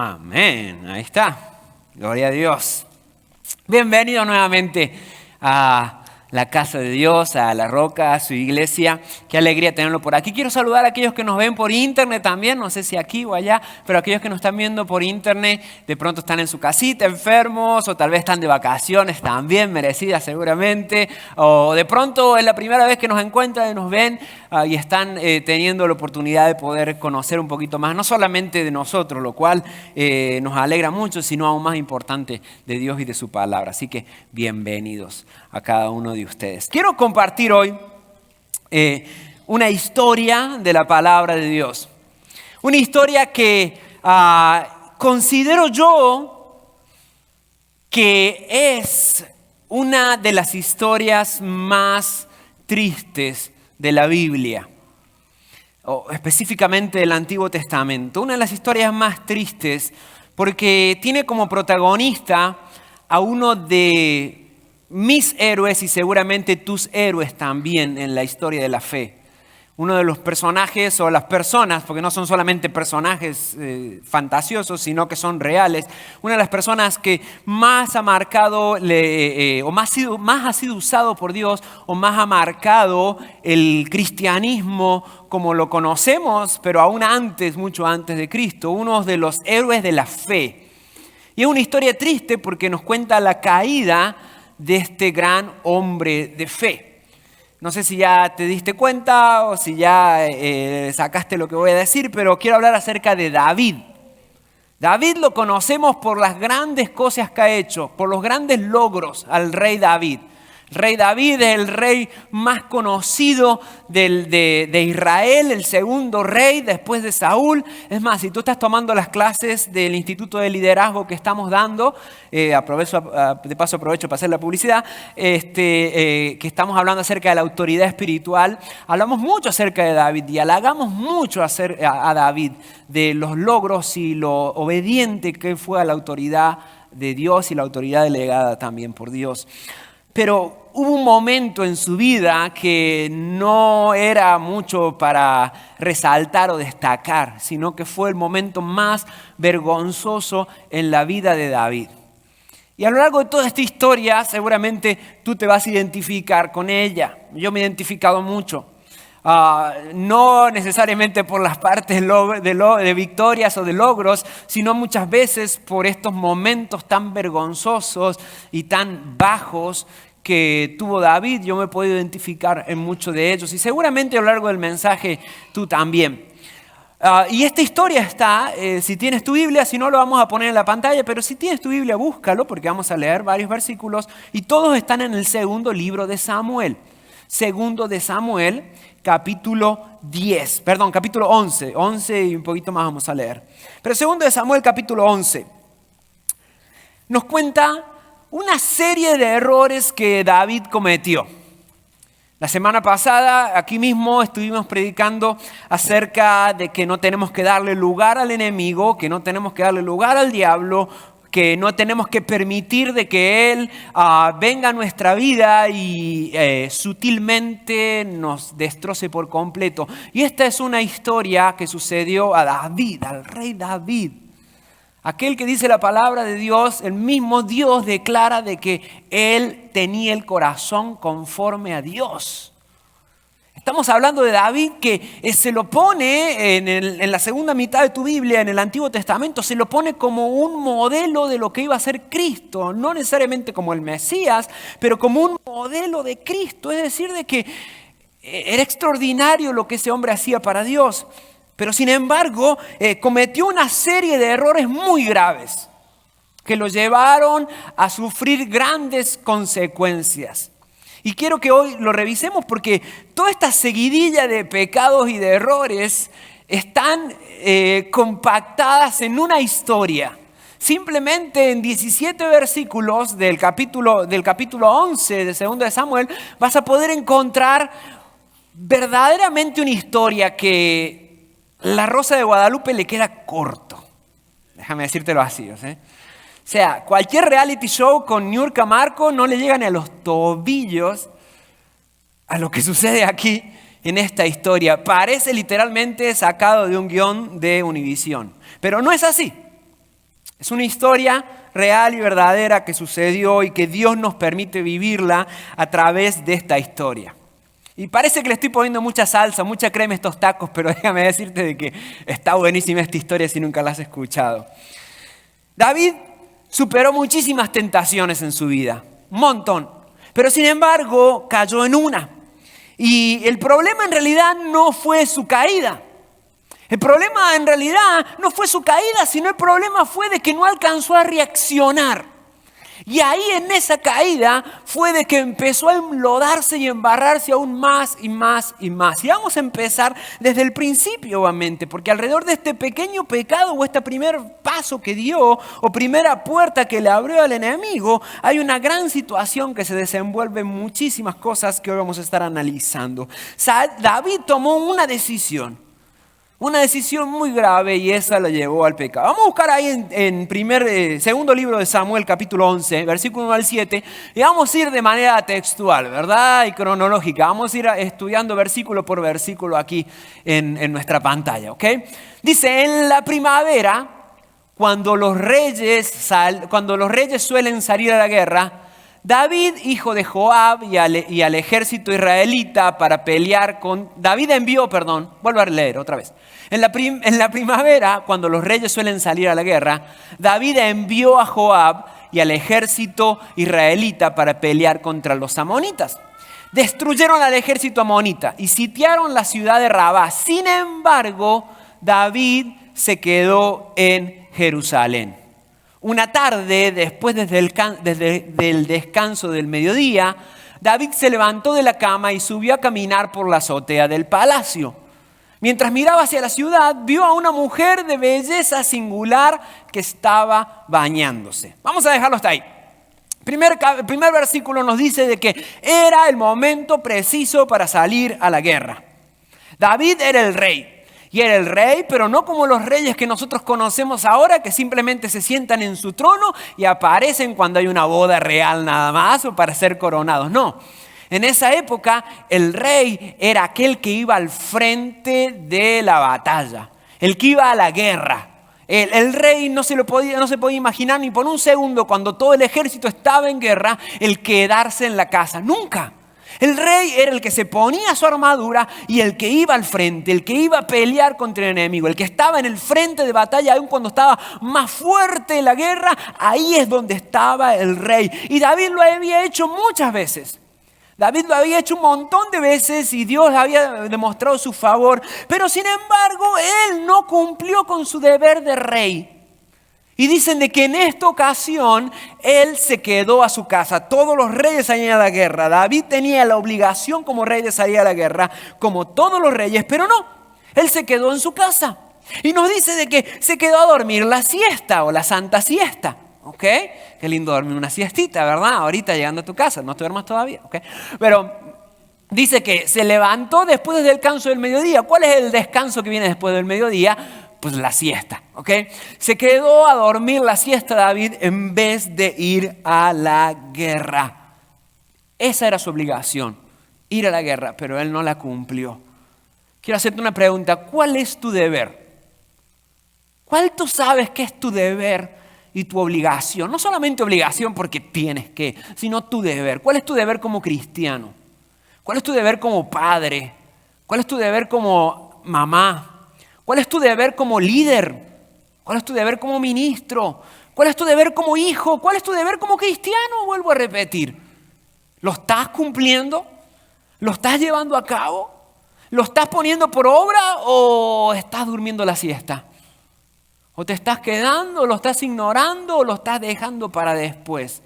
Amén, ahí está. Gloria a Dios. Bienvenido nuevamente a la casa de Dios, a La Roca, a su iglesia. Qué alegría tenerlo por aquí. Quiero saludar a aquellos que nos ven por internet también, no sé si aquí o allá, pero aquellos que nos están viendo por internet, de pronto están en su casita enfermos o tal vez están de vacaciones también, merecidas seguramente, o de pronto es la primera vez que nos encuentran y nos ven y están teniendo la oportunidad de poder conocer un poquito más, no solamente de nosotros, lo cual nos alegra mucho, sino aún más importante de Dios y de su palabra. Así que bienvenidos a cada uno de ustedes. Quiero compartir hoy una historia de la palabra de Dios. Una historia que considero yo que es una de las historias más tristes de la Biblia, o específicamente del Antiguo Testamento. Una de las historias más tristes porque tiene como protagonista a uno de mis héroes y seguramente tus héroes también en la historia de la fe. Uno de los personajes o las personas, porque no son solamente personajes fantasiosos, sino que son reales. Una de las personas que más ha marcado o más ha sido usado por Dios o más ha marcado el cristianismo como lo conocemos, pero aún antes, mucho antes de Cristo. Uno de los héroes de la fe. Y es una historia triste porque nos cuenta la caída de este gran hombre de fe. No sé si ya te diste cuenta o si ya sacaste lo que voy a decir, pero quiero hablar acerca de David. David lo conocemos por las grandes cosas que ha hecho, por los grandes logros al rey David. El rey David es el rey más conocido de Israel, el segundo rey después de Saúl. Es más, si tú estás tomando las clases del Instituto de Liderazgo que estamos dando, de paso aprovecho para hacer la publicidad, que estamos hablando acerca de la autoridad espiritual, hablamos mucho acerca de David y halagamos mucho a David de los logros y lo obediente que fue a la autoridad de Dios y la autoridad delegada también por Dios. Pero hubo un momento en su vida que no era mucho para resaltar o destacar, sino que fue el momento más vergonzoso en la vida de David. Y a lo largo de toda esta historia, seguramente tú te vas a identificar con ella. Yo me he identificado mucho. No necesariamente por las partes de victorias o de logros, sino muchas veces por estos momentos tan vergonzosos y tan bajos que tuvo David. Yo me he podido identificar en muchos de ellos y seguramente a lo largo del mensaje tú también. Y esta historia está, si tienes tu Biblia, si no lo vamos a poner en la pantalla, pero si tienes tu Biblia búscalo porque vamos a leer varios versículos y todos están en el segundo libro de Samuel. Segundo de Samuel, capítulo 11. 11 y un poquito más vamos a leer. Pero segundo de Samuel, capítulo 11, nos cuenta una serie de errores que David cometió. La semana pasada, aquí mismo, estuvimos predicando acerca de que no tenemos que darle lugar al enemigo, que no tenemos que darle lugar al diablo, que no tenemos que permitir de que él venga a nuestra vida y sutilmente nos destroce por completo. Y esta es una historia que sucedió a David, al rey David. Aquel que dice la palabra de Dios, el mismo Dios declara de que él tenía el corazón conforme a Dios. Estamos hablando de David que se lo pone en la segunda mitad de tu Biblia, en el Antiguo Testamento, se lo pone como un modelo de lo que iba a ser Cristo. No necesariamente como el Mesías, pero como un modelo de Cristo. Es decir, de que era extraordinario lo que ese hombre hacía para Dios. Pero sin embargo, cometió una serie de errores muy graves que lo llevaron a sufrir grandes consecuencias. Y quiero que hoy lo revisemos porque toda esta seguidilla de pecados y de errores están compactadas en una historia. Simplemente en 17 versículos del capítulo 11 de 2 de Samuel vas a poder encontrar verdaderamente una historia que La Rosa de Guadalupe le queda corto. Déjame decírtelo así, ¿sí? O sea, cualquier reality show con Niurka Marco no le llega ni a los tobillos a lo que sucede aquí en esta historia. Parece literalmente sacado de un guión de Univisión. Pero no es así. Es una historia real y verdadera que sucedió y que Dios nos permite vivirla a través de esta historia. Y parece que le estoy poniendo mucha salsa, mucha crema a estos tacos, pero déjame decirte de que está buenísima esta historia si nunca la has escuchado. David superó muchísimas tentaciones en su vida, un montón, pero sin embargo cayó en una. Y el problema en realidad no fue su caída. El problema en realidad no fue su caída, sino el problema fue de que no alcanzó a reaccionar. Y ahí en esa caída fue de que empezó a enlodarse y embarrarse aún más y más y más. Y vamos a empezar desde el principio, obviamente, porque alrededor de este pequeño pecado o este primer paso que dio o primera puerta que le abrió al enemigo, hay una gran situación que se desenvuelve en muchísimas cosas que hoy vamos a estar analizando. David tomó una decisión muy grave y esa lo llevó al pecado. Vamos a buscar ahí en segundo libro de Samuel, capítulo 11, versículo 1 al 7, y vamos a ir de manera textual, ¿verdad? Y cronológica. Vamos a ir estudiando versículo por versículo aquí en nuestra pantalla, ¿ok? Dice, en la primavera, cuando los reyes suelen salir a la guerra, David, hijo de Joab, y al ejército israelita para pelear con... Vuelvo a leer otra vez. En la primavera, cuando los reyes suelen salir a la guerra, David envió a Joab y al ejército israelita para pelear contra los amonitas. Destruyeron al ejército amonita y sitiaron la ciudad de Rabá. Sin embargo, David se quedó en Jerusalén. Una tarde, después del descanso del mediodía, David se levantó de la cama y subió a caminar por la azotea del palacio. Mientras miraba hacia la ciudad, vio a una mujer de belleza singular que estaba bañándose. Vamos a dejarlo hasta ahí. El primer versículo nos dice de que era el momento preciso para salir a la guerra. David era el rey. Y era el rey, pero no como los reyes que nosotros conocemos ahora, que simplemente se sientan en su trono y aparecen cuando hay una boda real nada más o para ser coronados. No, en esa época el rey era aquel que iba al frente de la batalla, el que iba a la guerra. El rey no se podía imaginar ni por un segundo cuando todo el ejército estaba en guerra el quedarse en la casa, nunca. El rey era el que se ponía su armadura y el que iba al frente, el que iba a pelear contra el enemigo, el que estaba en el frente de batalla, aun cuando estaba más fuerte la guerra, ahí es donde estaba el rey. Y David lo había hecho muchas veces. David lo había hecho un montón de veces y Dios había demostrado su favor, pero sin embargo él no cumplió con su deber de rey. Y dicen de que en esta ocasión él se quedó a su casa. Todos los reyes salían a la guerra. David tenía la obligación como rey de salir a la guerra, como todos los reyes, pero no. Él se quedó en su casa. Y nos dice de que se quedó a dormir la siesta o la santa siesta. ¿Ok? Qué lindo dormir una siestita, ¿verdad? Ahorita llegando a tu casa, no te duermas todavía. ¿Ok? Pero dice que se levantó después del descanso del mediodía. ¿Cuál es el descanso que viene después del mediodía? Pues la siesta, ¿ok? Se quedó a dormir la siesta David en vez de ir a la guerra. Esa era su obligación, ir a la guerra, pero él no la cumplió. Quiero hacerte una pregunta, ¿cuál es tu deber? ¿Cuál tú sabes que es tu deber y tu obligación? No solamente obligación porque tienes que, sino tu deber. ¿Cuál es tu deber como cristiano? ¿Cuál es tu deber como padre? ¿Cuál es tu deber como mamá? ¿Cuál es tu deber como líder? ¿Cuál es tu deber como ministro? ¿Cuál es tu deber como hijo? ¿Cuál es tu deber como cristiano? Vuelvo a repetir. ¿Lo estás cumpliendo? ¿Lo estás llevando a cabo? ¿Lo estás poniendo por obra o estás durmiendo la siesta? ¿O te estás quedando, o lo estás ignorando o lo estás dejando para después?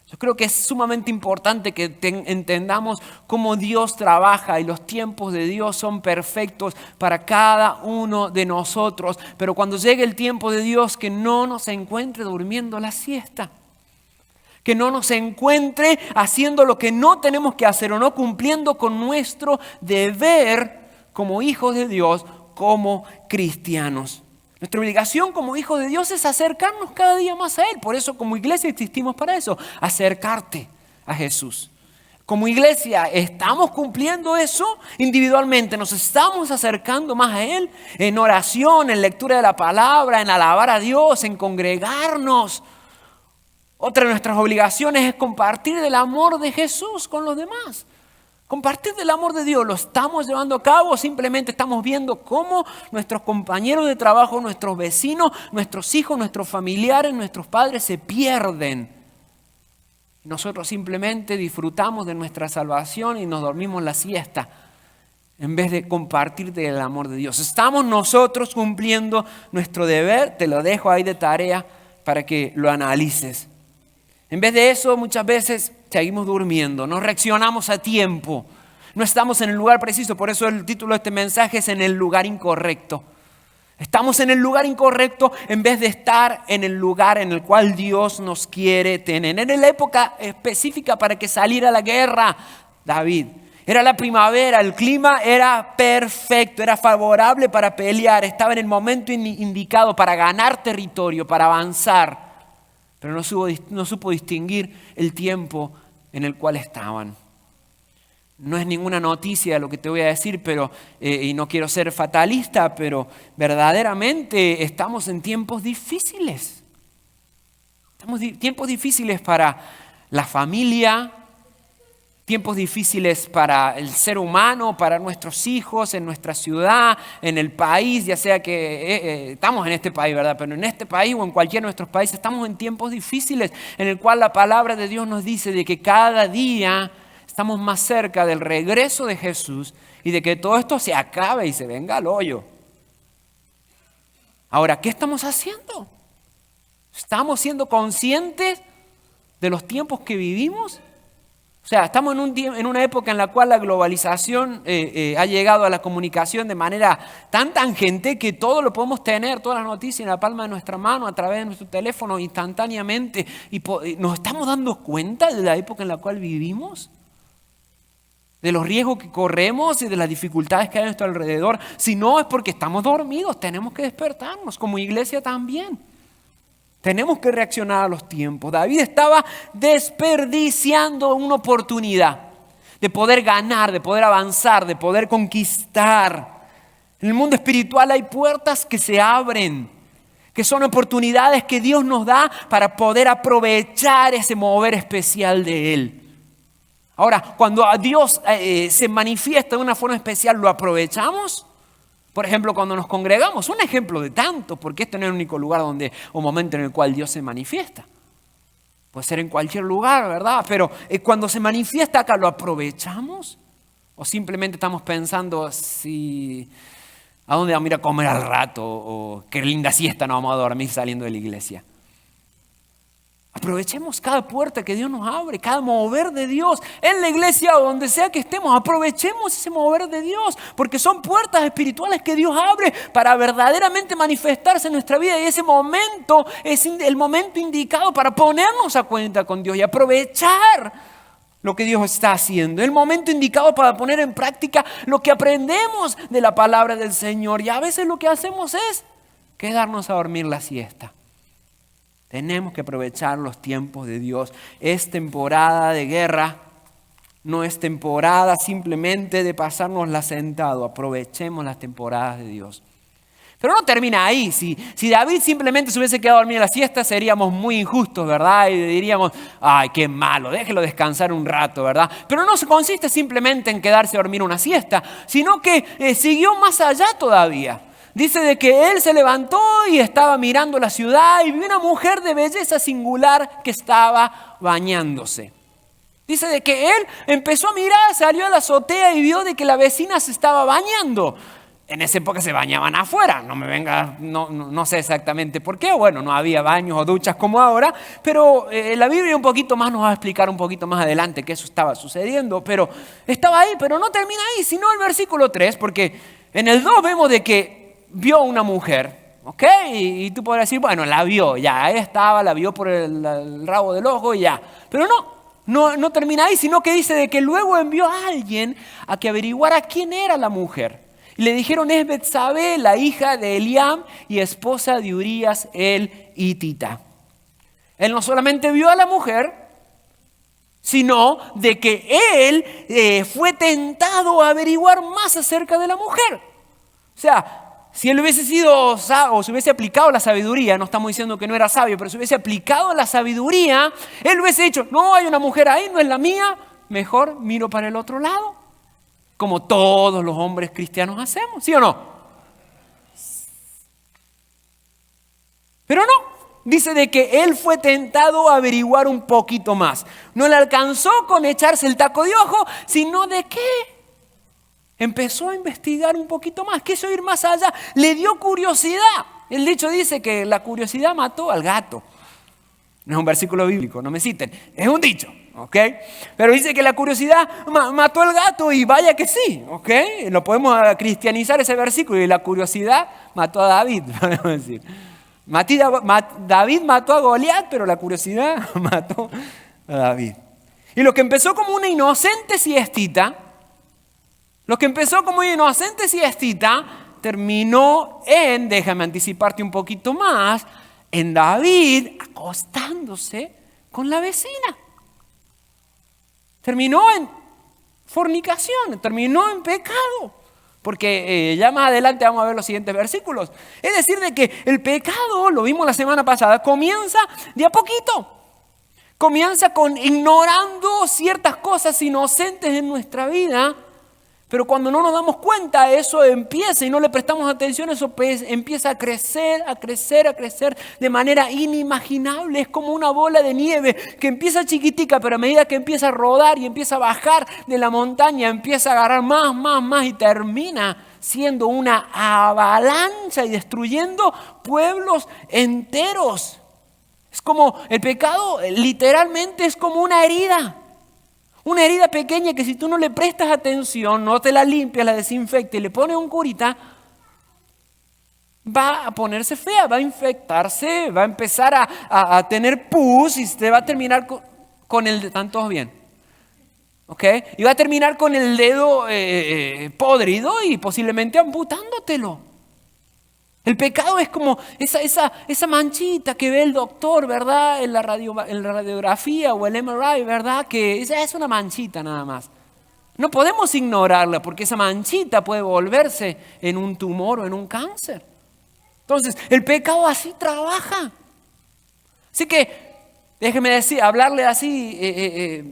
Yo creo que es sumamente importante que entendamos cómo Dios trabaja y los tiempos de Dios son perfectos para cada uno de nosotros. Pero cuando llegue el tiempo de Dios, que no nos encuentre durmiendo la siesta. Que no nos encuentre haciendo lo que no tenemos que hacer o no cumpliendo con nuestro deber como hijos de Dios, como cristianos. Nuestra obligación como hijos de Dios es acercarnos cada día más a Él. Por eso como iglesia existimos para eso, acercarte a Jesús. Como iglesia, ¿estamos cumpliendo eso individualmente? ¿Nos estamos acercando más a Él en oración, en lectura de la palabra, en alabar a Dios, en congregarnos? Otra de nuestras obligaciones es compartir del amor de Jesús con los demás. Compartir del amor de Dios, ¿lo estamos llevando a cabo o simplemente estamos viendo cómo nuestros compañeros de trabajo, nuestros vecinos, nuestros hijos, nuestros familiares, nuestros padres se pierden? Nosotros simplemente disfrutamos de nuestra salvación y nos dormimos la siesta en vez de compartir del amor de Dios. ¿Estamos nosotros cumpliendo nuestro deber? Te lo dejo ahí de tarea para que lo analices. En vez de eso, muchas veces seguimos durmiendo, no reaccionamos a tiempo, no estamos en el lugar preciso. Por eso el título de este mensaje es En el lugar incorrecto. Estamos en el lugar incorrecto en vez de estar en el lugar en el cual Dios nos quiere tener. Era la época específica para que saliera a la guerra David. Era la primavera, el clima era perfecto, era favorable para pelear. Estaba en el momento indicado para ganar territorio, para avanzar. Pero no supo distinguir el tiempo en el cual estaban. No es ninguna noticia lo que te voy a decir, pero y no quiero ser fatalista, pero verdaderamente estamos en tiempos difíciles. Tiempos difíciles para la familia, tiempos difíciles para el ser humano, para nuestros hijos, en nuestra ciudad, en el país, ya sea que estamos en este país, ¿verdad? Pero en este país o en cualquiera de nuestros países estamos en tiempos difíciles en el cual la palabra de Dios nos dice de que cada día estamos más cerca del regreso de Jesús y de que todo esto se acabe y se venga al hoyo. Ahora, ¿qué estamos haciendo? ¿Estamos siendo conscientes de los tiempos que vivimos? O sea, estamos en una época en la cual la globalización ha llegado a la comunicación de manera tan tangente que todo lo podemos tener, todas las noticias en la palma de nuestra mano, a través de nuestro teléfono, instantáneamente. Y ¿nos estamos dando cuenta de la época en la cual vivimos? De los riesgos que corremos y de las dificultades que hay a nuestro alrededor. Si no, es porque estamos dormidos, tenemos que despertarnos, como iglesia también. Tenemos que reaccionar a los tiempos. David estaba desperdiciando una oportunidad de poder ganar, de poder avanzar, de poder conquistar. En el mundo espiritual hay puertas que se abren, que son oportunidades que Dios nos da para poder aprovechar ese mover especial de Él. Ahora, cuando a Dios se manifiesta de una forma especial, ¿lo aprovechamos? Por ejemplo, cuando nos congregamos, un ejemplo de tanto, porque este no es el único lugar o momento en el cual Dios se manifiesta. Puede ser en cualquier lugar, ¿verdad? Pero cuando se manifiesta acá, ¿lo aprovechamos? ¿O simplemente estamos pensando a dónde vamos a ir a comer al rato? ¿O qué linda siesta nos vamos a dormir saliendo de la iglesia? Aprovechemos cada puerta que Dios nos abre, cada mover de Dios. En la iglesia o donde sea que estemos, aprovechemos ese mover de Dios. Porque son puertas espirituales que Dios abre para verdaderamente manifestarse en nuestra vida. Y ese momento es el momento indicado para ponernos a cuenta con Dios y aprovechar lo que Dios está haciendo. El momento indicado para poner en práctica lo que aprendemos de la palabra del Señor. Y a veces lo que hacemos es quedarnos a dormir la siesta. Tenemos que aprovechar los tiempos de Dios. Es temporada de guerra, no es temporada simplemente de pasárnosla sentado. Aprovechemos las temporadas de Dios. Pero no termina ahí. Si David simplemente se hubiese quedado a dormir la siesta, seríamos muy injustos, ¿verdad? Y diríamos, ay, qué malo, déjelo descansar un rato, ¿verdad? Pero no se consiste simplemente en quedarse a dormir una siesta, sino que siguió más allá todavía. Dice de que él se levantó y estaba mirando la ciudad y vio una mujer de belleza singular que estaba bañándose. Dice de que él empezó a mirar, salió a la azotea y vio de que la vecina se estaba bañando. En esa época se bañaban afuera, no sé exactamente por qué. Bueno, no había baños o duchas como ahora, pero la Biblia un poquito más nos va a explicar un poquito más adelante que eso estaba sucediendo. Pero estaba ahí, pero no termina ahí, sino el versículo 3, porque en el 2 vemos de que vio una mujer, ¿ok? Y tú podrás decir, bueno, la vio, ya, ahí estaba, la vio por el rabo del ojo y ya. Pero no termina ahí, sino que dice de que luego envió a alguien a que averiguara quién era la mujer. Y le dijeron, es Betsabé, la hija de Eliam y esposa de Urías el hitita. Él no solamente vio a la mujer, sino de que él fue tentado a averiguar más acerca de la mujer. O sea, si él hubiese sido o se hubiese aplicado la sabiduría, no estamos diciendo que no era sabio, pero si hubiese aplicado la sabiduría, él hubiese dicho, no, hay una mujer ahí, no es la mía, mejor miro para el otro lado, como todos los hombres cristianos hacemos, ¿sí o no? Pero no. Dice de que él fue tentado a averiguar un poquito más. No le alcanzó con echarse el taco de ojo, sino de que empezó a investigar un poquito más. Quiso ir más allá. Le dio curiosidad. El dicho dice que la curiosidad mató al gato. No es un versículo bíblico, no me citen. Es un dicho, ¿ok? Pero dice que la curiosidad mató al gato y vaya que sí, ¿ok? Lo podemos cristianizar ese versículo y la curiosidad mató a David, podemos decir. David mató a Goliat, pero la curiosidad mató a David. Y lo que empezó como una inocente siestita, terminó en, déjame anticiparte un poquito más, en David acostándose con la vecina. Terminó en fornicación, terminó en pecado. Porque ya más adelante vamos a ver los siguientes versículos. Es decir, de que el pecado, lo vimos la semana pasada, comienza de a poquito. Comienza con ignorando ciertas cosas inocentes en nuestra vida. Pero cuando no nos damos cuenta, eso empieza y no le prestamos atención, eso empieza a crecer de manera inimaginable. Es como una bola de nieve que empieza chiquitica, pero a medida que empieza a rodar y empieza a bajar de la montaña, empieza a agarrar más y termina siendo una avalancha y destruyendo pueblos enteros. Es como el pecado, literalmente es como una herida. Una herida pequeña que si tú no le prestas atención, no te la limpias, la desinfectas y le pones un curita, va a ponerse fea, va a infectarse, va a empezar a tener pus y te va a terminar con el... ¿Están todos bien? ¿Ok? Y va a terminar con el dedo podrido y posiblemente amputándotelo. El pecado es como esa manchita que ve el doctor, ¿verdad? En la radiografía o el MRI, ¿verdad? Que es una manchita nada más. No podemos ignorarla porque esa manchita puede volverse en un tumor o en un cáncer. Entonces, el pecado así trabaja. Así que, déjeme hablarle así,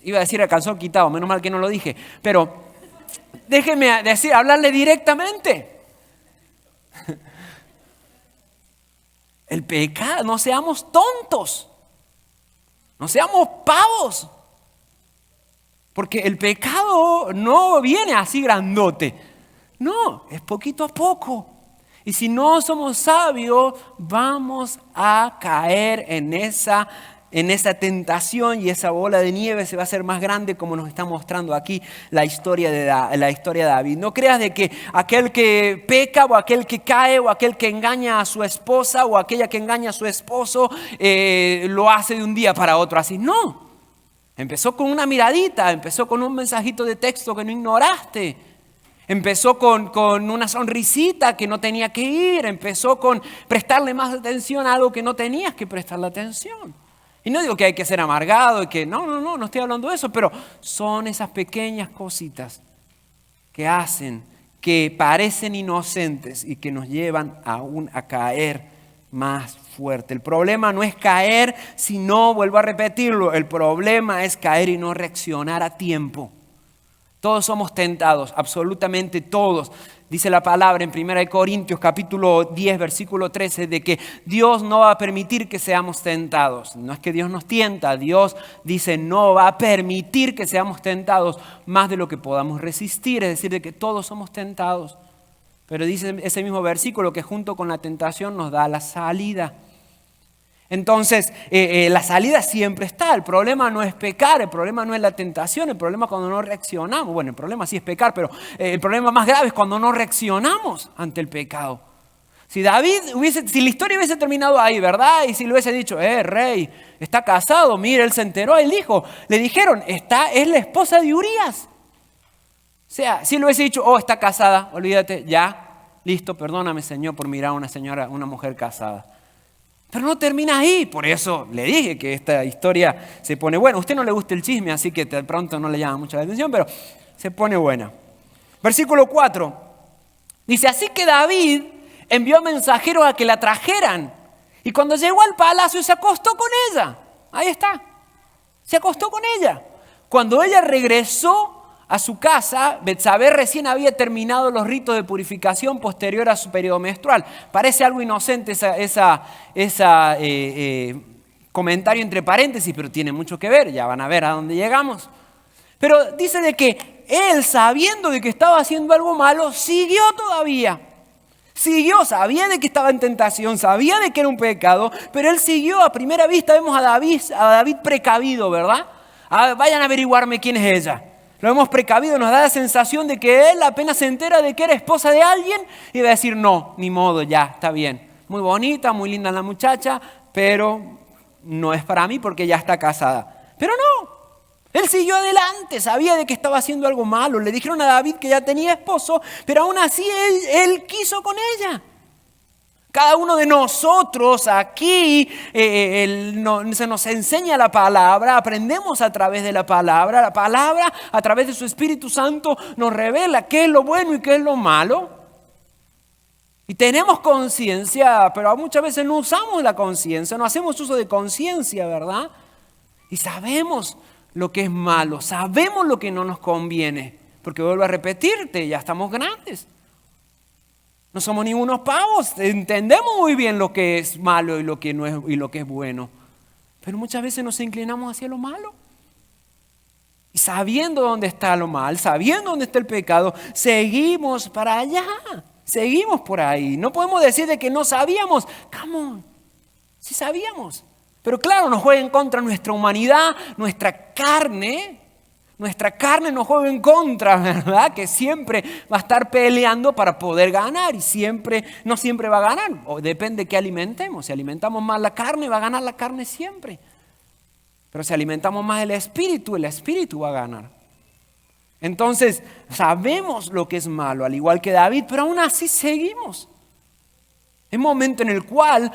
iba a decir a calzón quitado, menos mal que no lo dije, pero déjeme hablarle directamente. El pecado, no seamos tontos, no seamos pavos, porque el pecado no viene así grandote, no, es poquito a poco. Y si no somos sabios, vamos a caer en esa tentación y esa bola de nieve se va a hacer más grande, como nos está mostrando aquí la historia de David. No creas de que aquel que peca o aquel que cae o aquel que engaña a su esposa o aquella que engaña a su esposo lo hace de un día para otro así. No, empezó con una miradita, empezó con un mensajito de texto que no ignoraste. Empezó con una sonrisita que no tenía que ir. Empezó con prestarle más atención a algo que no tenías que prestarle atención. Y no digo que hay que ser amargado y que no estoy hablando de eso, pero son esas pequeñas cositas que hacen, que parecen inocentes y que nos llevan aún a caer más fuerte. El problema no es caer, sino, vuelvo a repetirlo, el problema es caer y no reaccionar a tiempo. Todos somos tentados, absolutamente todos. Dice la palabra en 1 Corintios capítulo 10, versículo 13, de que Dios no va a permitir que seamos tentados. No es que Dios nos tienta, Dios dice no va a permitir que seamos tentados más de lo que podamos resistir. Es decir, de que todos somos tentados. Pero dice ese mismo versículo que junto con la tentación nos da la salida. Entonces, la salida siempre está. El problema no es pecar, el problema no es la tentación, el problema es cuando no reaccionamos. Bueno, el problema sí es pecar, pero el problema más grave es cuando no reaccionamos ante el pecado. Si la historia hubiese terminado ahí, ¿verdad? Y si le hubiese dicho, rey, está casado, mire, él se enteró, él dijo, le dijeron, es la esposa de Urías. O sea, si le hubiese dicho, está casada, olvídate, ya, listo, perdóname, Señor, por mirar a una mujer casada. Pero no termina ahí, por eso le dije que esta historia se pone buena. A usted no le gusta el chisme, así que de pronto no le llama mucho la atención, pero se pone buena. Versículo 4, dice, así que David envió mensajeros a que la trajeran. Y cuando llegó al palacio se acostó con ella. Ahí está, se acostó con ella. Cuando ella regresó a su casa, Betsabé recién había terminado los ritos de purificación posterior a su periodo menstrual. Parece algo inocente ese comentario entre paréntesis, pero tiene mucho que ver, ya van a ver a dónde llegamos. Pero dice de que él, sabiendo de que estaba haciendo algo malo, siguió todavía. Siguió, sabía de que estaba en tentación, sabía de que era un pecado, pero él siguió. A primera vista vemos a David precavido, ¿verdad? Vayan a averiguarme quién es ella. Lo hemos precavido, nos da la sensación de que él apenas se entera de que era esposa de alguien y va a decir, no, ni modo, ya, está bien. Muy bonita, muy linda la muchacha, pero no es para mí porque ya está casada. Pero no, él siguió adelante, sabía de que estaba haciendo algo malo. Le dijeron a David que ya tenía esposo, pero aún así él quiso con ella. Cada uno de nosotros aquí se nos enseña la palabra, aprendemos a través de la palabra a través de su Espíritu Santo nos revela qué es lo bueno y qué es lo malo. Y tenemos conciencia, pero muchas veces no usamos la conciencia, no hacemos uso de conciencia, ¿verdad? Y sabemos lo que es malo, sabemos lo que no nos conviene, porque vuelvo a repetirte, ya estamos grandes. No somos ni unos pavos, entendemos muy bien lo que es malo y lo que no es y lo que es bueno. Pero muchas veces nos inclinamos hacia lo malo. Y sabiendo dónde está lo mal, sabiendo dónde está el pecado, seguimos para allá, seguimos por ahí. No podemos decir de que no sabíamos. Come on, sí sabíamos. Pero claro, nos juega en contra nuestra humanidad, nuestra carne. Nuestra carne nos juega en contra, ¿verdad? Que siempre va a estar peleando para poder ganar y no siempre va a ganar. O depende de qué alimentemos. Si alimentamos más la carne, va a ganar la carne siempre. Pero si alimentamos más el espíritu va a ganar. Entonces, sabemos lo que es malo, al igual que David, pero aún así seguimos. Es un momento en el cual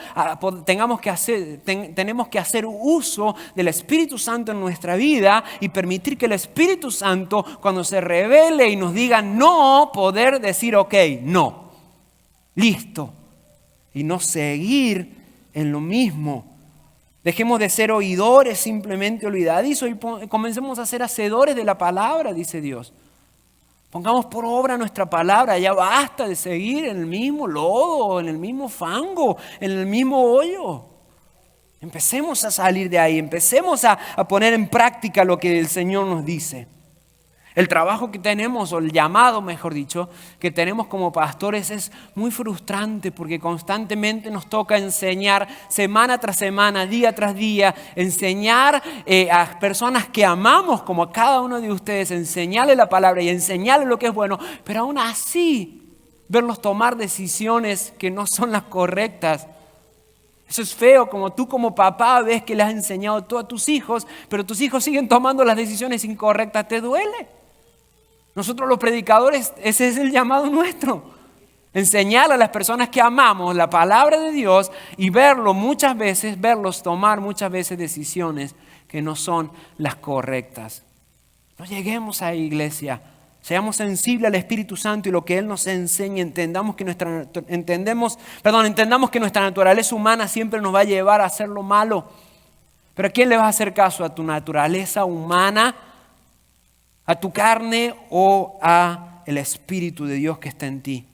tenemos que hacer uso del Espíritu Santo en nuestra vida y permitir que el Espíritu Santo, cuando se revele y nos diga no, poder decir ok, no, listo, y no seguir en lo mismo. Dejemos de ser oidores simplemente olvidadizos y comencemos a ser hacedores de la palabra, dice Dios. Pongamos por obra nuestra palabra, ya basta de seguir en el mismo lodo, en el mismo fango, en el mismo hoyo. Empecemos a salir de ahí, empecemos a poner en práctica lo que el Señor nos dice. El trabajo que tenemos, o el llamado, mejor dicho, que tenemos como pastores es muy frustrante porque constantemente nos toca enseñar semana tras semana, día tras día, enseñar a personas que amamos como a cada uno de ustedes, enseñarles la palabra y enseñarles lo que es bueno, pero aún así verlos tomar decisiones que no son las correctas. Eso es feo, como tú como papá ves que le has enseñado todo a tus hijos, pero tus hijos siguen tomando las decisiones incorrectas, ¿te duele? Nosotros los predicadores, ese es el llamado nuestro. Enseñar a las personas que amamos la palabra de Dios y verlos tomar muchas veces decisiones que no son las correctas. No lleguemos a iglesia, seamos sensibles al Espíritu Santo y lo que Él nos enseña, entendamos que nuestra naturaleza humana siempre nos va a llevar a hacer lo malo. Pero ¿a quién le vas a hacer caso? ¿A tu naturaleza humana? ¿A tu carne o a el Espíritu de Dios que está en ti?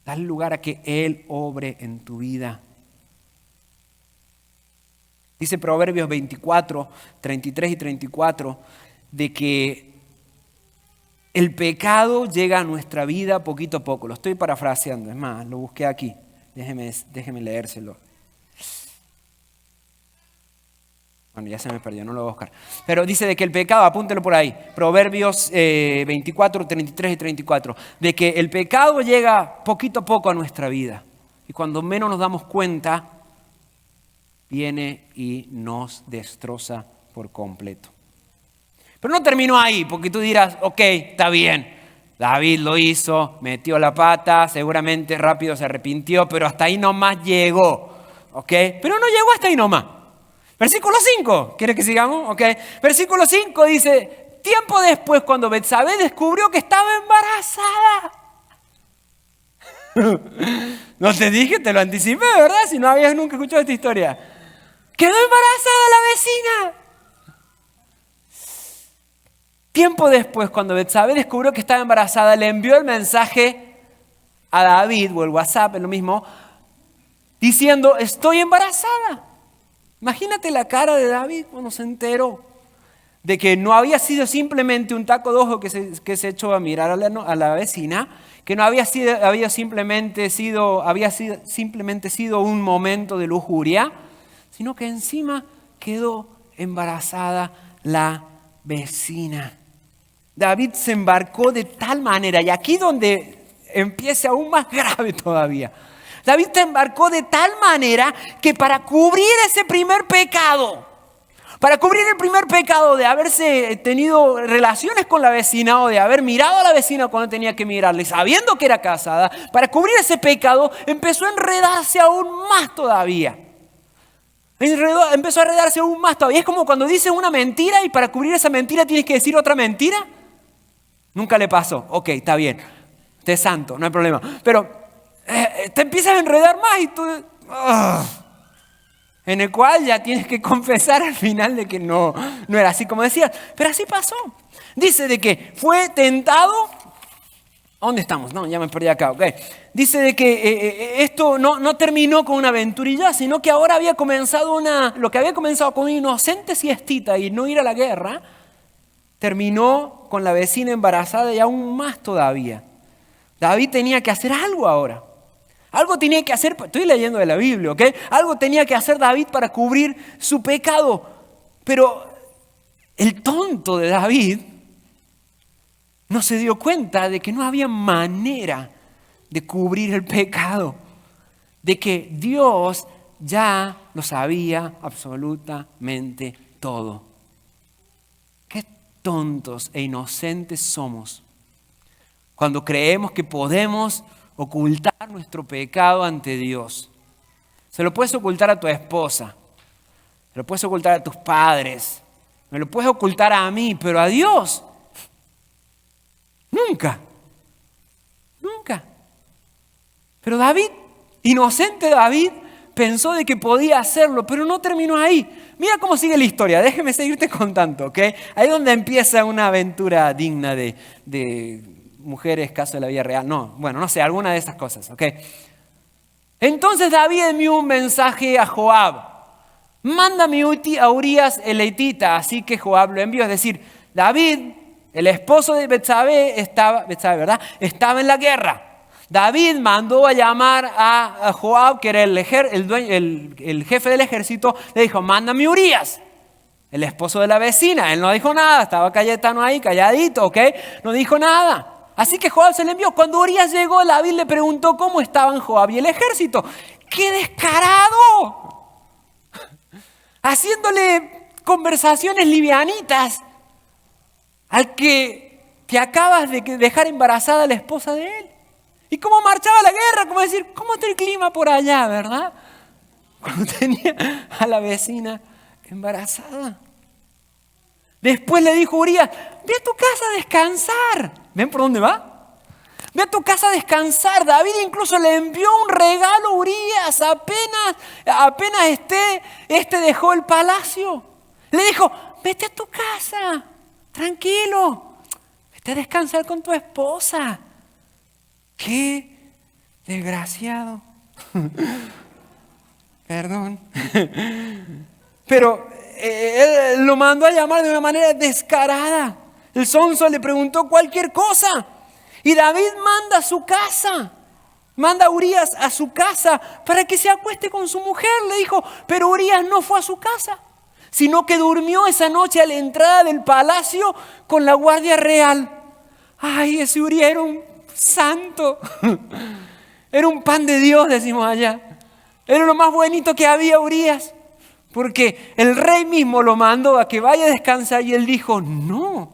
Dale lugar a que Él obre en tu vida. Dice Proverbios 24, 33 y 34, de que el pecado llega a nuestra vida poquito a poco. Lo estoy parafraseando, es más, lo busqué aquí. Déjeme leérselo. Bueno, ya se me perdió, no lo voy a buscar. Pero dice de que el pecado, apúntelo por ahí, Proverbios 24, 33 y 34, de que el pecado llega poquito a poco a nuestra vida. Y cuando menos nos damos cuenta, viene y nos destroza por completo. Pero no terminó ahí, porque tú dirás, ok, está bien, David lo hizo, metió la pata, seguramente rápido se arrepintió, pero hasta ahí nomás llegó. ¿ok? Pero no llegó hasta ahí nomás. Versículo 5, ¿quieres que sigamos? ¿Ok? Versículo 5 dice, tiempo después cuando Betsabé descubrió que estaba embarazada. No te dije, te lo anticipé, ¿verdad? Si no habías nunca escuchado esta historia. Quedó embarazada la vecina. Tiempo después, cuando Betsabé descubrió que estaba embarazada, le envió el mensaje a David, o el WhatsApp, es lo mismo, diciendo, estoy embarazada. Imagínate la cara de David cuando se enteró de que no había sido simplemente un taco de ojo que se echó a mirar a la vecina, que no había simplemente sido un momento de lujuria, sino que encima quedó embarazada la vecina. David se embarcó de tal manera, y aquí donde empieza aún más grave todavía. David se embarcó de tal manera que para cubrir ese primer pecado, para cubrir el primer pecado de haberse tenido relaciones con la vecina o de haber mirado a la vecina cuando tenía que mirarle, sabiendo que era casada, para cubrir ese pecado empezó a enredarse aún más todavía. Empezó a enredarse aún más todavía. Es como cuando dices una mentira y para cubrir esa mentira tienes que decir otra mentira. Nunca le pasó. Ok, está bien. Usted es santo, no hay problema. Pero te empiezas a enredar más y tú... en el cual ya tienes que confesar al final de que no era así como decías. Pero así pasó. Dice de que fue tentado. ¿Dónde estamos? No, ya me perdí acá. Okay. Dice de que esto no terminó con una aventurilla, sino que ahora había comenzado lo que había comenzado con una inocente siestita y no ir a la guerra, terminó con la vecina embarazada y aún más todavía. David tenía que hacer algo ahora. Algo tenía que hacer, estoy leyendo de la Biblia, ¿ok? Algo tenía que hacer David para cubrir su pecado. Pero el tonto de David no se dio cuenta de que no había manera de cubrir el pecado. De que Dios ya lo sabía absolutamente todo. Qué tontos e inocentes somos cuando creemos que podemos ocultar nuestro pecado ante Dios. Se lo puedes ocultar a tu esposa, se lo puedes ocultar a tus padres, me lo puedes ocultar a mí, pero a Dios, nunca. Pero David, inocente David, pensó de que podía hacerlo, pero no terminó ahí. Mira cómo sigue la historia, déjeme seguirte contando, ¿ok? Ahí es donde empieza una aventura digna de mujeres, caso de la vida real. No sé, alguna de esas cosas, ¿ok? Entonces David envió un mensaje a Joab. Mándame a Urías el Etita. Así que Joab lo envió. Es decir, David, el esposo de Betsabé, estaba en la guerra. David mandó a llamar a Joab, que era el jefe del ejército. Le dijo, mándame a Urías, el esposo de la vecina. Él no dijo nada, estaba Cayetano ahí, calladito, ¿ok? No dijo nada. Así que Joab se le envió. Cuando Urías llegó, David le preguntó cómo estaban Joab y el ejército. ¡Qué descarado! Haciéndole conversaciones livianitas al que acabas de dejar embarazada a la esposa de él. ¿Y cómo marchaba la guerra? Como decir, ¿cómo está el clima por allá, verdad? Cuando tenía a la vecina embarazada. Después le dijo Urías, ve a tu casa a descansar. ¿Ven por dónde va? Ve a tu casa a descansar. David incluso le envió un regalo a Urías apenas dejó el palacio. Le dijo, vete a tu casa, tranquilo. Vete a descansar con tu esposa. ¡Qué desgraciado! Perdón. Pero él lo mandó a llamar de una manera descarada. El sonso le preguntó cualquier cosa. Y David manda a Urías a su casa para que se acueste con su mujer. Le dijo, pero Urías no fue a su casa, sino que durmió esa noche a la entrada del palacio con la guardia real. ¡Ay, ese Urías era un santo! Era un pan de Dios, decimos allá. Era lo más bonito que había Urías. Porque el rey mismo lo mandó a que vaya a descansar y él dijo, no,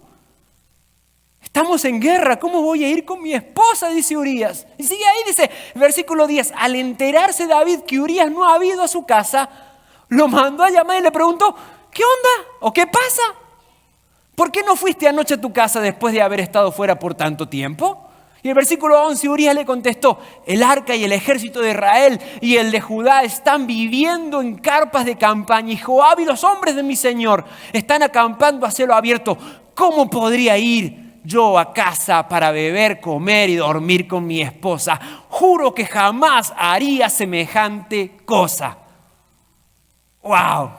Estamos en guerra, ¿cómo voy a ir con mi esposa? Dice Urías. Y sigue ahí, dice, versículo 10, al enterarse David que Urías no ha ido a su casa, lo mandó a llamar y le preguntó, ¿qué onda? ¿O qué pasa? ¿Por qué no fuiste anoche a tu casa después de haber estado fuera por tanto tiempo? Y el versículo 11, Urías le contestó, el arca y el ejército de Israel y el de Judá están viviendo en carpas de campaña y Joab y los hombres de mi señor están acampando a cielo abierto. ¿Cómo podría ir yo a casa para beber, comer y dormir con mi esposa? Juro que jamás haría semejante cosa. ¡Wow!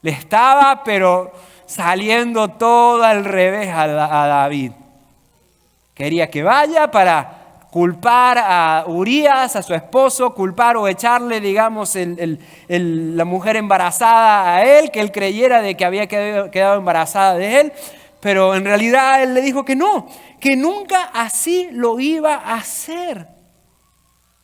Le estaba pero saliendo todo al revés a David. Quería que vaya para culpar a Urías, a su esposo, culpar o echarle, digamos, la mujer embarazada a él, que él creyera de que había quedado embarazada de él. Pero en realidad él le dijo que no, que nunca así lo iba a hacer.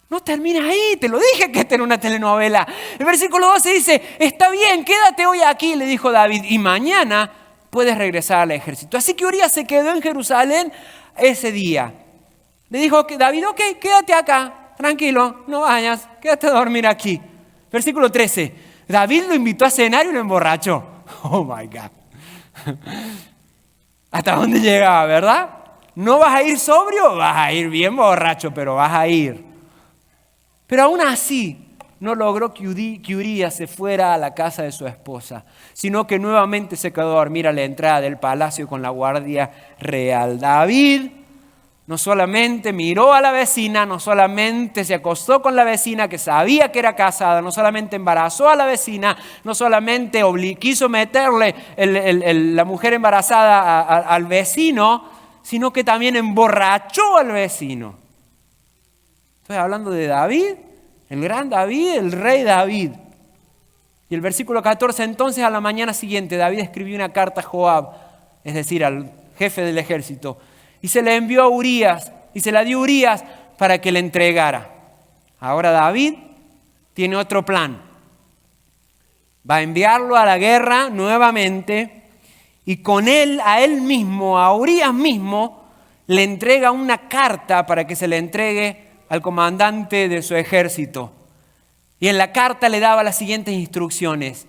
No termina ahí, te lo dije que esta era una telenovela. El versículo 12 dice, está bien, quédate hoy aquí, le dijo David, y mañana puedes regresar al ejército. Así que Urías se quedó en Jerusalén ese día. Le dijo que David, ok, quédate acá, tranquilo, no vayas, quédate a dormir aquí. Versículo 13, David lo invitó a cenar y lo emborrachó. Oh my God. ¿Hasta dónde llegaba, verdad? ¿No vas a ir sobrio? Vas a ir bien borracho, pero vas a ir. Pero aún así no logró que Urías se fuera a la casa de su esposa, sino que nuevamente se quedó a dormir a la entrada del palacio con la guardia real. David no solamente miró a la vecina, no solamente se acostó con la vecina que sabía que era casada, no solamente embarazó a la vecina, no solamente quiso meterle la mujer embarazada al vecino, sino que también emborrachó al vecino. Estoy hablando de David, el gran David, el rey David. Y el versículo 14, entonces a la mañana siguiente David escribió una carta a Joab, es decir, al jefe del ejército, y se la envió a Urías, y se la dio a Urías para que le entregara. Ahora David tiene otro plan. Va a enviarlo a la guerra nuevamente, y con él, a él mismo, a Urías mismo, le entrega una carta para que se le entregue al comandante de su ejército. Y en la carta le daba las siguientes instrucciones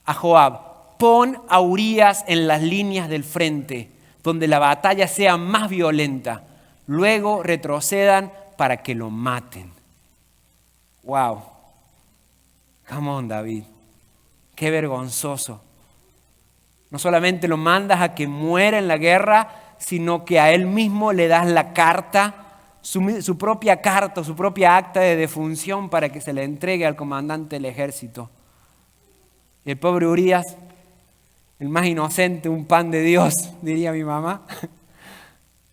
a Joab. Pon a Urías en las líneas del frente, donde la batalla sea más violenta. Luego retrocedan para que lo maten. Wow. Come on, David. Qué vergonzoso. No solamente lo mandas a que muera en la guerra, sino que a él mismo le das la carta, su propia carta, su propia acta de defunción para que se le entregue al comandante del ejército. Y el pobre Urías, el más inocente, un pan de Dios, diría mi mamá,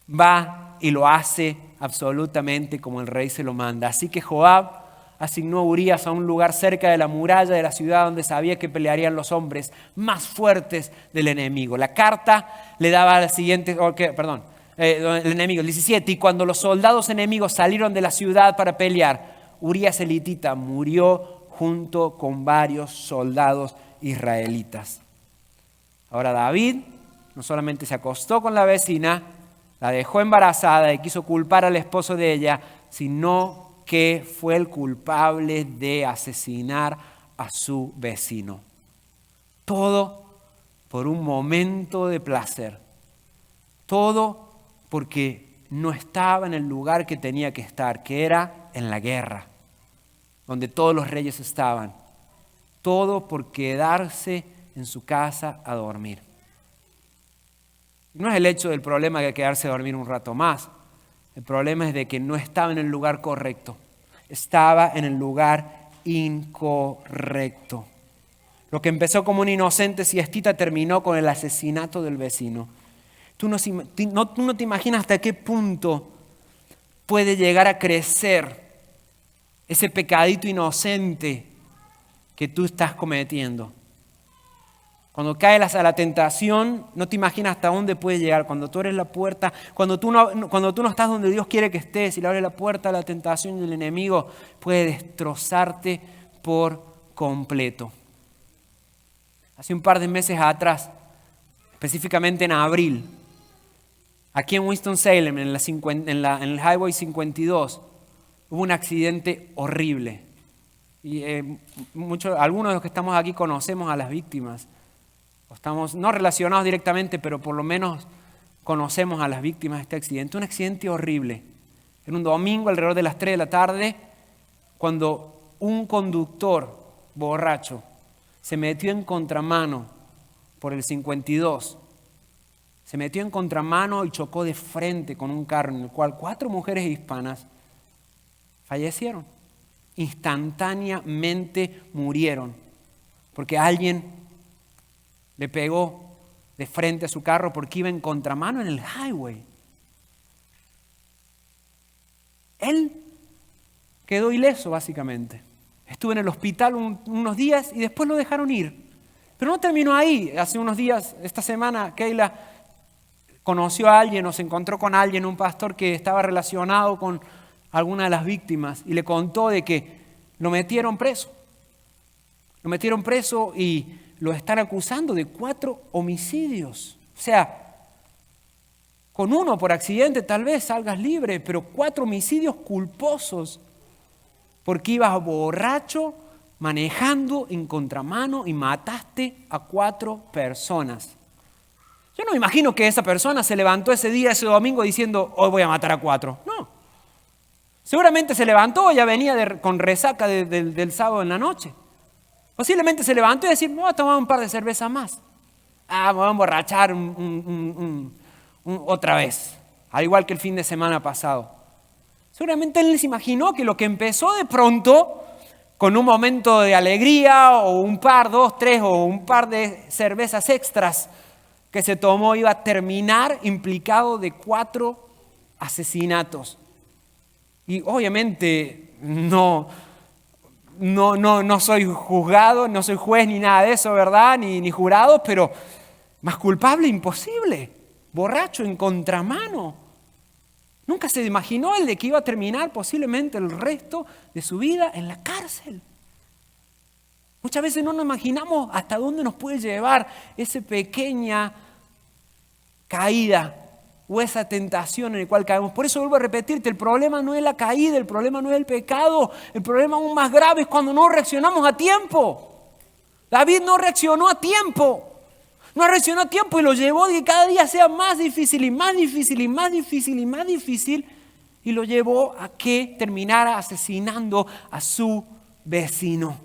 va y lo hace absolutamente como el rey se lo manda. Así que Joab asignó a Urías a un lugar cerca de la muralla de la ciudad donde sabía que pelearían los hombres más fuertes del enemigo. La carta le daba la siguiente, el enemigo, el 17, y cuando los soldados enemigos salieron de la ciudad para pelear, Urías el hitita murió junto con varios soldados israelitas. Ahora David no solamente se acostó con la vecina, la dejó embarazada y quiso culpar al esposo de ella, sino que fue el culpable de asesinar a su vecino. Todo por un momento de placer. Todo porque no estaba en el lugar que tenía que estar, que era en la guerra, donde todos los reyes estaban. Todo por quedarse en su casa a dormir. No es el hecho del problema de quedarse a dormir un rato más. El problema es de que no estaba en el lugar correcto. Estaba en el lugar incorrecto. Lo que empezó como una inocente siestita terminó con el asesinato del vecino. Tú no te imaginas hasta qué punto puede llegar a crecer ese pecadito inocente que tú estás cometiendo. Cuando caes a la tentación, no te imaginas hasta dónde puede llegar. Cuando tú eres la puerta, cuando tú no estás donde Dios quiere que estés y le abres la puerta a la tentación del enemigo, puede destrozarte por completo. Hace un par de meses atrás, específicamente en abril, Aquí en Winston-Salem, en el Highway 52, hubo un accidente horrible. Y algunos de los que estamos aquí conocemos a las víctimas. Estamos no relacionados directamente, pero por lo menos conocemos a las víctimas de este accidente. Un accidente horrible. Era un domingo alrededor de las 3 de la tarde, cuando un conductor borracho se metió en contramano por el 52. Se metió en contramano y chocó de frente con un carro en el cual 4 mujeres hispanas fallecieron. Instantáneamente murieron porque alguien le pegó de frente a su carro porque iba en contramano en el highway. Él quedó ileso básicamente. Estuvo en el hospital unos días y después lo dejaron ir. Pero no terminó ahí. Hace unos días, esta semana, Keila conoció a alguien o se encontró con alguien, un pastor que estaba relacionado con alguna de las víctimas y le contó de que lo metieron preso. Lo metieron preso y lo están acusando de 4 homicidios. O sea, con uno por accidente tal vez salgas libre, pero 4 homicidios culposos porque ibas borracho, manejando en contramano y mataste a 4 personas. Yo no me imagino que esa persona se levantó ese día, ese domingo, diciendo, hoy voy a matar a 4. No. Seguramente se levantó, ya venía con resaca del sábado en la noche. Posiblemente se levantó y decir, me voy a tomar un par de cervezas más. Me voy a emborrachar otra vez, al igual que el fin de semana pasado. Seguramente él se imaginó que lo que empezó de pronto, con un momento de alegría, o un par, 2, 3, o un par de cervezas extras que se tomó, iba a terminar implicado de 4 asesinatos. Y obviamente no soy juzgado, no soy juez ni nada de eso, ¿verdad? Ni jurado, pero más culpable imposible. Borracho en contramano. Nunca se imaginó el de que iba a terminar posiblemente el resto de su vida en la cárcel. Muchas veces no nos imaginamos hasta dónde nos puede llevar esa pequeña caída o esa tentación en la cual caemos. Por eso vuelvo a repetirte, el problema no es la caída, el problema no es el pecado, el problema aún más grave es cuando no reaccionamos a tiempo. David no reaccionó a tiempo. No reaccionó a tiempo y lo llevó a que cada día sea más difícil y más difícil y más difícil y más difícil, y lo llevó a que terminara asesinando a su vecino.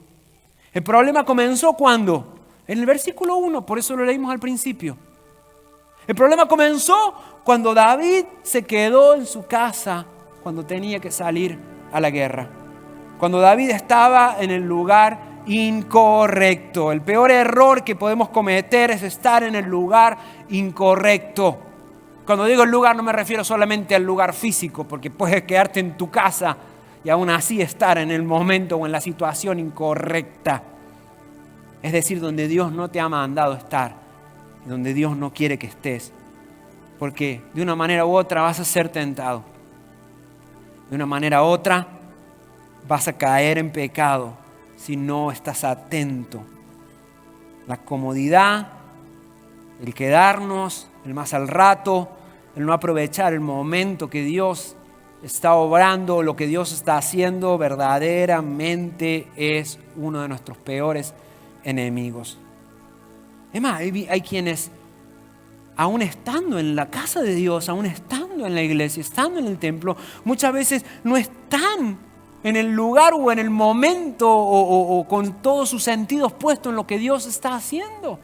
El problema comenzó cuando, en el versículo 1, por eso lo leímos al principio. El problema comenzó cuando David se quedó en su casa cuando tenía que salir a la guerra. Cuando David estaba en el lugar incorrecto. El peor error que podemos cometer es estar en el lugar incorrecto. Cuando digo el lugar no me refiero solamente al lugar físico, porque puedes quedarte en tu casa y aún así estar en el momento o en la situación incorrecta. Es decir, donde Dios no te ha mandado estar, donde Dios no quiere que estés. Porque de una manera u otra vas a ser tentado. De una manera u otra vas a caer en pecado si no estás atento. La comodidad, el quedarnos, el más al rato, el no aprovechar el momento que Dios está obrando, lo que Dios está haciendo, verdaderamente es uno de nuestros peores enemigos. Es más, hay quienes, aún estando en la casa de Dios, aún estando en la iglesia, estando en el templo, muchas veces no están en el lugar o en el momento o con todos sus sentidos puestos en lo que Dios está haciendo,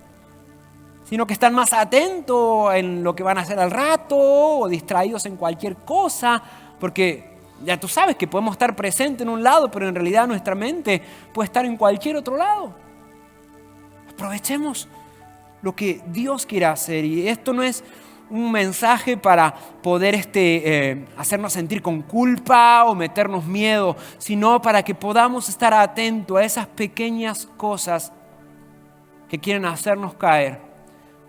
sino que están más atentos en lo que van a hacer al rato o distraídos en cualquier cosa, porque ya tú sabes que podemos estar presentes en un lado, pero en realidad nuestra mente puede estar en cualquier otro lado. Aprovechemos lo que Dios quiere hacer, y esto no es un mensaje para poder hacernos sentir con culpa o meternos miedo, sino para que podamos estar atentos a esas pequeñas cosas que quieren hacernos caer,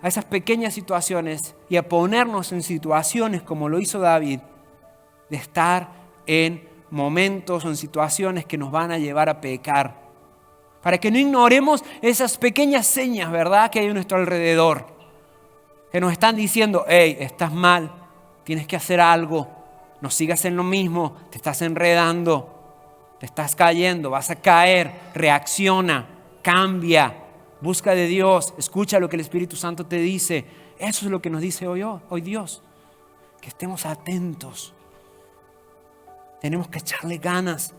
a esas pequeñas situaciones, y a ponernos en situaciones como lo hizo David, de estar en momentos o en situaciones que nos van a llevar a pecar, para que no ignoremos esas pequeñas señas, ¿verdad?, que hay a nuestro alrededor, que nos están diciendo, hey, estás mal, tienes que hacer algo. No sigas en lo mismo, te estás enredando, te estás cayendo, vas a caer. Reacciona, cambia, busca de Dios, escucha lo que el Espíritu Santo te dice. Eso es lo que nos dice hoy Dios, que estemos atentos. Tenemos que echarle ganas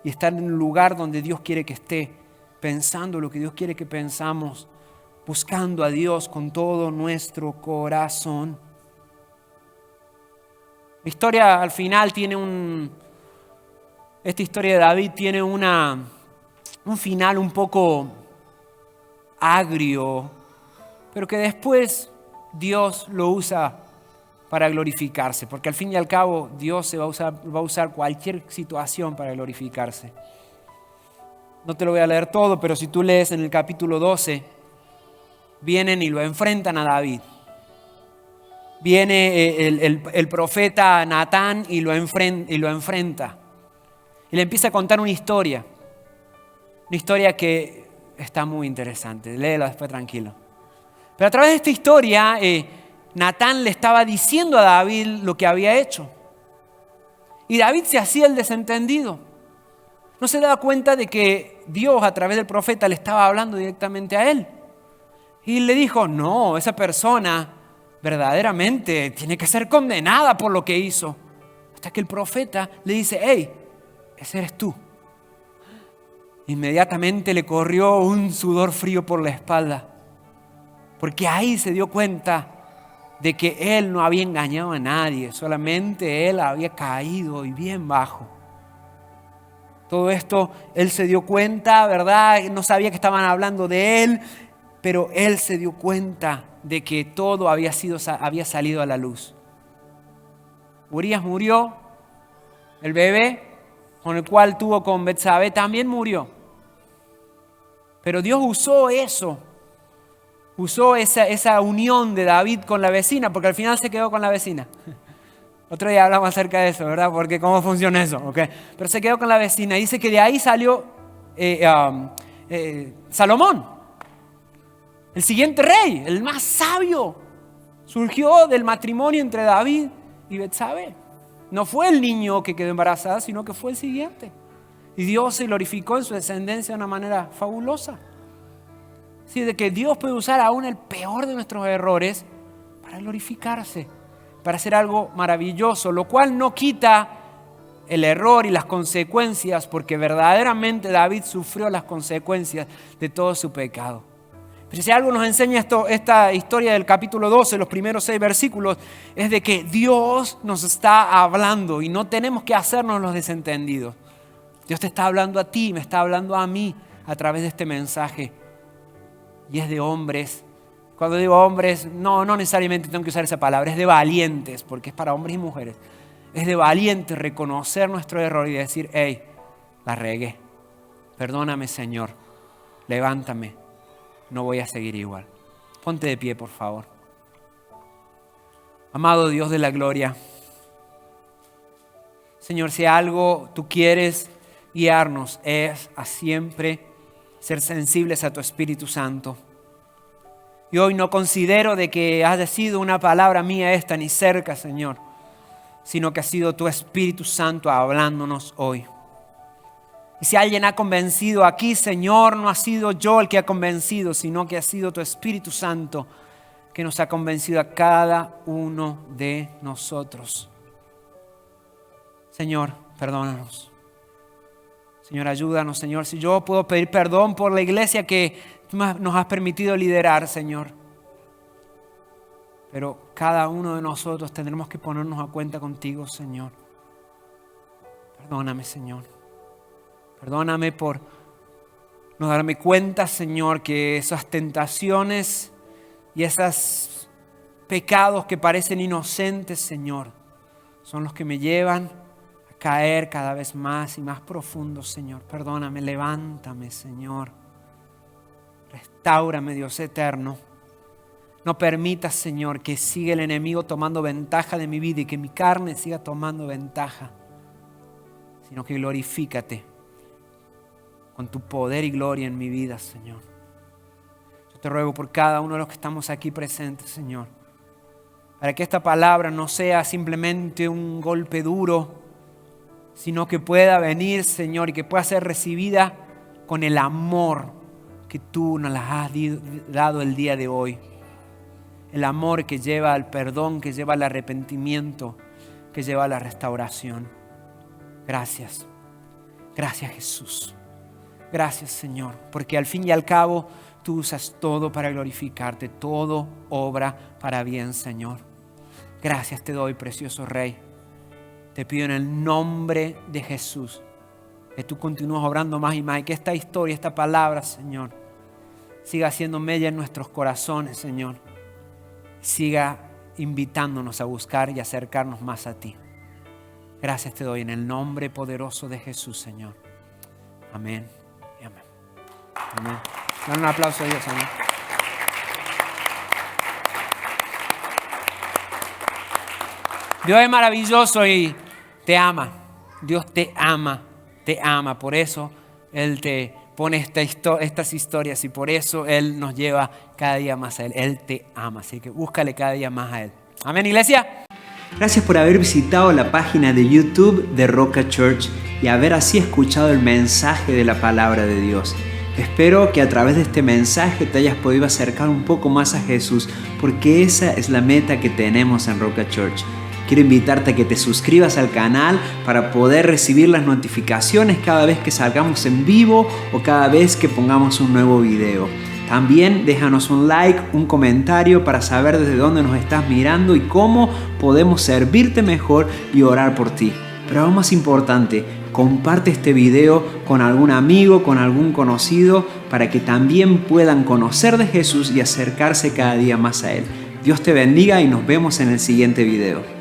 y estar en el lugar donde Dios quiere que esté, pensando lo que Dios quiere que pensamos, buscando a Dios con todo nuestro corazón. La historia al final esta historia de David tiene un final un poco agrio, pero que después Dios lo usa para glorificarse, porque al fin y al cabo Dios va a usar cualquier situación para glorificarse. No te lo voy a leer todo, pero si tú lees en el capítulo 12, vienen y lo enfrentan a David. Viene el profeta Natán y lo enfrenta. Y le empieza a contar una historia que está muy interesante. Léelo después tranquilo. Pero a través de esta historia, Natán le estaba diciendo a David lo que había hecho. Y David se hacía el desentendido. No se daba cuenta de que Dios a través del profeta le estaba hablando directamente a él. Y le dijo, no, esa persona verdaderamente tiene que ser condenada por lo que hizo. Hasta que el profeta le dice, hey, ese eres tú. Inmediatamente le corrió un sudor frío por la espalda. Porque ahí se dio cuenta de que él no había engañado a nadie, solamente él había caído y bien bajo. Todo esto él se dio cuenta, ¿verdad? No sabía que estaban hablando de él, pero él se dio cuenta de que todo había salido a la luz. Urías murió, el bebé con el cual tuvo con Betsabé también murió. Pero Dios usó eso. Usó esa unión de David con la vecina, porque al final se quedó con la vecina. Otro día hablamos acerca de eso, ¿verdad? Porque cómo funciona eso, ¿ok? Pero se quedó con la vecina. Dice que de ahí salió Salomón, el siguiente rey, el más sabio. Surgió del matrimonio entre David y Betsabé. No fue el niño que quedó embarazada, sino que fue el siguiente. Y Dios se glorificó en su descendencia de una manera fabulosa. Sí, de que Dios puede usar aún el peor de nuestros errores para glorificarse, para hacer algo maravilloso, lo cual no quita el error y las consecuencias, porque verdaderamente David sufrió las consecuencias de todo su pecado. Pero si algo nos enseña esta historia del capítulo 12, los primeros 6 versículos, es de que Dios nos está hablando y no tenemos que hacernos los desentendidos. Dios te está hablando a ti, me está hablando a mí a través de este mensaje. Y es de hombres. Cuando digo hombres, no necesariamente tengo que usar esa palabra, es de valientes, porque es para hombres y mujeres. Es de valientes reconocer nuestro error y decir, hey, la regué. Perdóname, Señor. Levántame. No voy a seguir igual. Ponte de pie, por favor. Amado Dios de la gloria. Señor, si algo tú quieres guiarnos es a siempre ser sensibles a tu Espíritu Santo. Y hoy no considero de que haya sido una palabra mía esta ni cerca, Señor, sino que ha sido tu Espíritu Santo hablándonos hoy. Y si alguien ha convencido aquí, Señor, no ha sido yo el que ha convencido, sino que ha sido tu Espíritu Santo que nos ha convencido a cada uno de nosotros. Señor, perdónanos. Señor, ayúdanos, Señor. Si yo puedo pedir perdón por la iglesia que nos has permitido liderar, Señor. Pero cada uno de nosotros tendremos que ponernos a cuenta contigo, Señor. Perdóname, Señor. Perdóname por no darme cuenta, Señor, que esas tentaciones y esos pecados que parecen inocentes, Señor, son los que me llevan a caer cada vez más y más profundo, Señor. Perdóname, levántame, Señor. Restáurame, Dios eterno. No permitas, Señor, que siga el enemigo tomando ventaja de mi vida y que mi carne siga tomando ventaja, sino que glorifícate con tu poder y gloria en mi vida, Señor. Yo te ruego por cada uno de los que estamos aquí presentes, Señor, para que esta palabra no sea simplemente un golpe duro, sino que pueda venir, Señor, y que pueda ser recibida con el amor que tú nos las has dado el día de hoy. El amor que lleva al perdón, que lleva al arrepentimiento, que lleva a la restauración. Gracias. Gracias, Jesús. Gracias, Señor, porque al fin y al cabo tú usas todo para glorificarte, todo obra para bien, Señor. Gracias te doy, precioso Rey. Te pido en el nombre de Jesús que tú continúes obrando más y más y que esta historia, esta palabra, Señor, siga haciendo mella en nuestros corazones, Señor. Siga invitándonos a buscar y acercarnos más a ti. Gracias te doy en el nombre poderoso de Jesús, Señor. Amén y amén. Amén. Dale un aplauso a Dios, amén. Dios es maravilloso y te ama. Dios te ama, te ama. Por eso Él te pone estas historias y por eso Él nos lleva cada día más a Él. Él te ama, así que búscale cada día más a Él. Amén, iglesia. Gracias por haber visitado la página de YouTube de Roca Church y haber así escuchado el mensaje de la palabra de Dios. Espero que a través de este mensaje te hayas podido acercar un poco más a Jesús, porque esa es la meta que tenemos en Roca Church. Quiero invitarte a que te suscribas al canal para poder recibir las notificaciones cada vez que salgamos en vivo o cada vez que pongamos un nuevo video. También déjanos un like, un comentario para saber desde dónde nos estás mirando y cómo podemos servirte mejor y orar por ti. Pero aún más importante, comparte este video con algún amigo, con algún conocido, para que también puedan conocer de Jesús y acercarse cada día más a Él. Dios te bendiga y nos vemos en el siguiente video.